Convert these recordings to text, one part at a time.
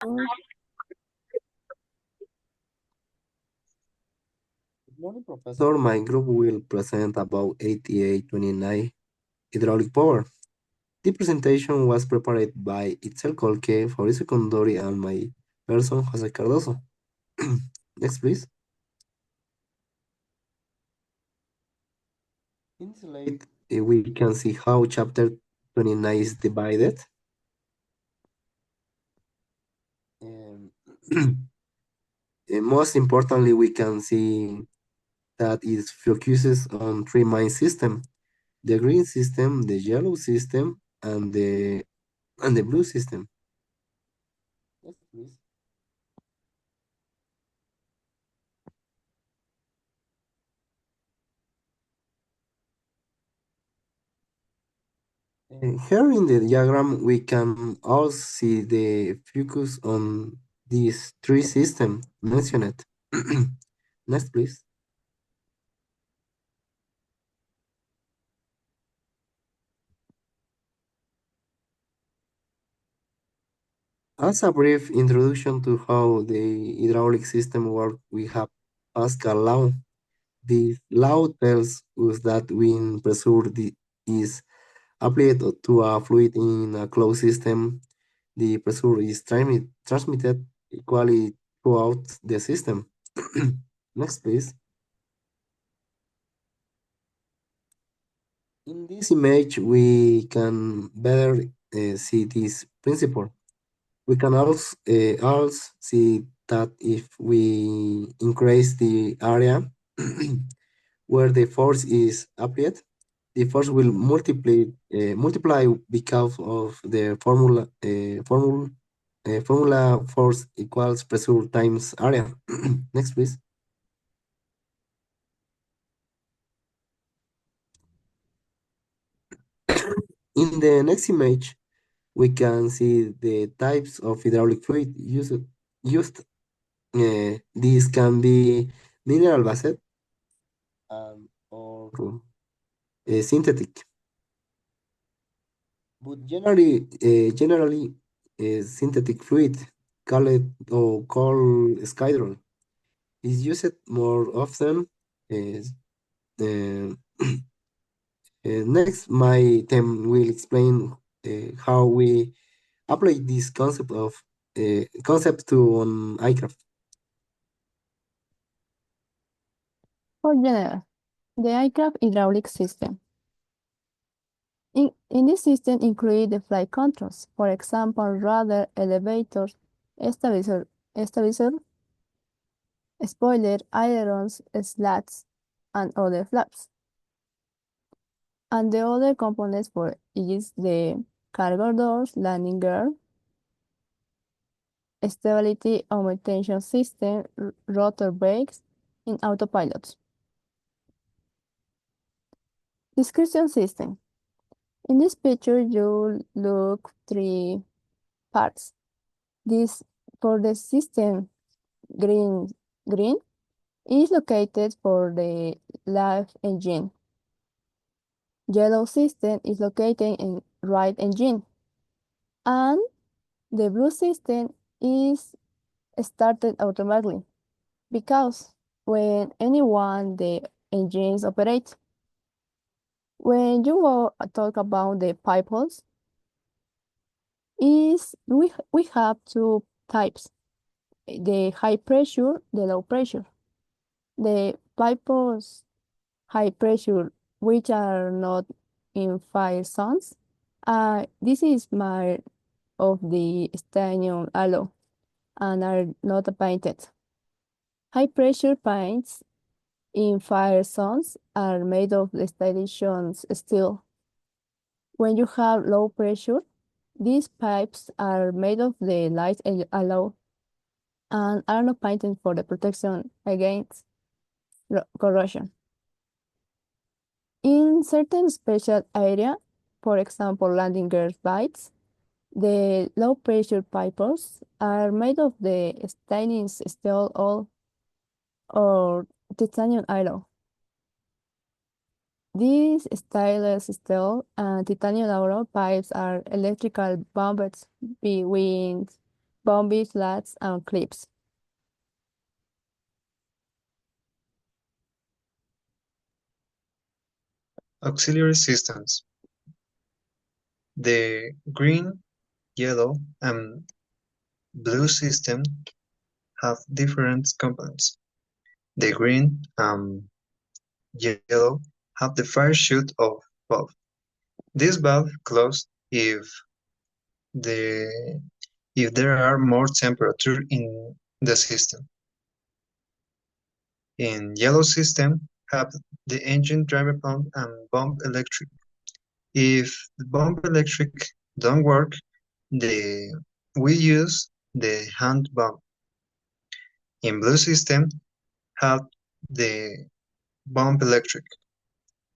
Good morning, Professor. My group will present about 8829 hydraulic power. The presentation was prepared by Itzel Colque, Fabricio Condori, and my person, Jose Cardozo. Next, please. In the slide, we can see how chapter 29 is divided. Um, most importantly, we can see that it focuses on three main systems: the green system, the yellow system, and the blue system. Next, please. Here in the diagram, we can also see the focus on these three systems mentioned. Next, please. As a brief introduction to how the hydraulic system works, we have Pascal law. This law tells us that when pressure is applied to a fluid in a closed system, the pressure is transmitted equally throughout the system. Next, please. In this image, we can better see this principle. We can also see that if we increase the area where the force is applied, the force will multiply because of the formula force equals pressure times area. Next, please. In the next image, we can see the types of hydraulic fluid used. These can be mineral based or synthetic, but generally, synthetic fluid, called skydrol, is used more often. Is, uh, Next, my team will explain how we apply this concept to on aircraft. For general, the aircraft hydraulic system. In this system include the flight controls, for example, rudder, elevators, stabilizer, spoiler, ailerons, slats, and other flaps. And the other components for is the cargo doors, landing gear, stability augmentation system, rotor brakes, and autopilots. Description system. In this picture, you look three parts. This for the system green is located for the left engine. Yellow system is located in right engine. And the blue system is started automatically because when anyone the engines operate. When you talk about the pipes, we have two types: the high pressure, the low pressure. The pipes high pressure, which are not in fire zones. This is made of the titanium alloy and are not painted. High pressure paints in fire zones are made of the titanium steel. When you have low pressure, these pipes are made of the light alloy and are not painted for the protection against corrosion. In certain special area, for example, landing gear bites, the low pressure pipes are made of the stainless steel or titanium alloy. These stainless steel and titanium alloy pipes are electrical bombs with bombs, slats, and clips. Auxiliary systems. The green, yellow, and blue system have different components. The green and yellow have the fire chute of valve. This valve closes the if there are more temperature in the system. In yellow system have the engine driver pump and pump electric. If the pump electric don't work, we use the hand pump. In blue system have the pump electric.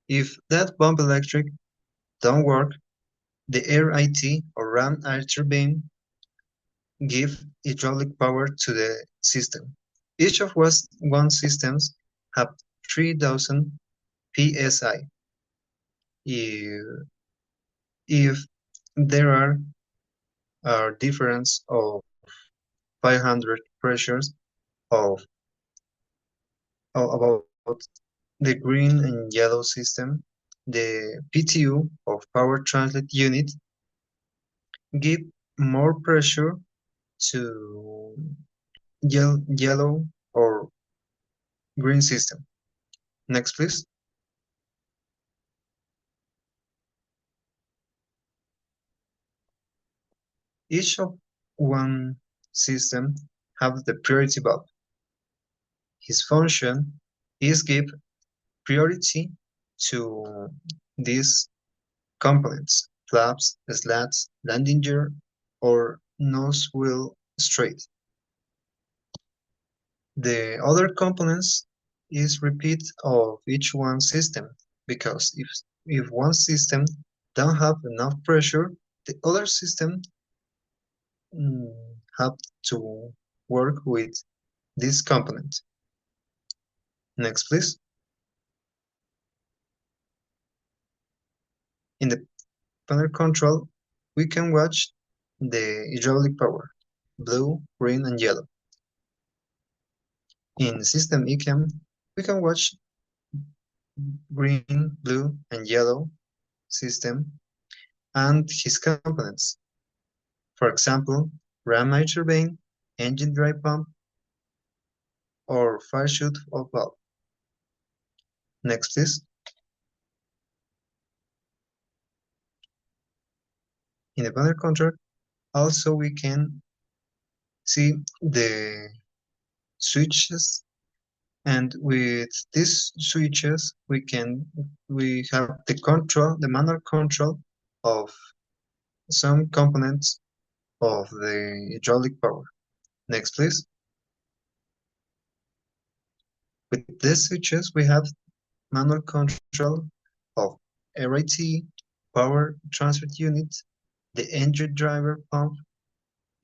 If that pump electric don't work, the air IT or ram air turbine give hydraulic power to the system. Each of one systems have 3000 psi. If there are a difference of 500 pressures about the green and yellow system, the PTU of power translate unit give more pressure to yellow or green system. Next, please. Each of one system have the priority valve. His function is give priority to these components: flaps, slats, landing gear, or nose wheel straight. The other components is repeat of each one system, because if one system don't have enough pressure, the other system have to work with this component. Next, please. In the panel control, we can watch the hydraulic power, blue, green, and yellow. In system ECAM, we can watch green, blue, and yellow system and his components. For example, ram air turbine, engine dry pump, or fire chute of valve. Next, please. In the panel control, also we can see the switches, and with these switches we have the manual control of some components of the hydraulic power. Next, please. With these switches we have manual control of RIT, power transfer unit, the engine driver pump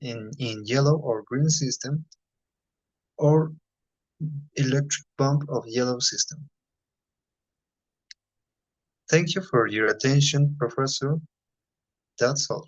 in yellow or green system, or electric pump of yellow system. Thank you for your attention, Professor. That's all.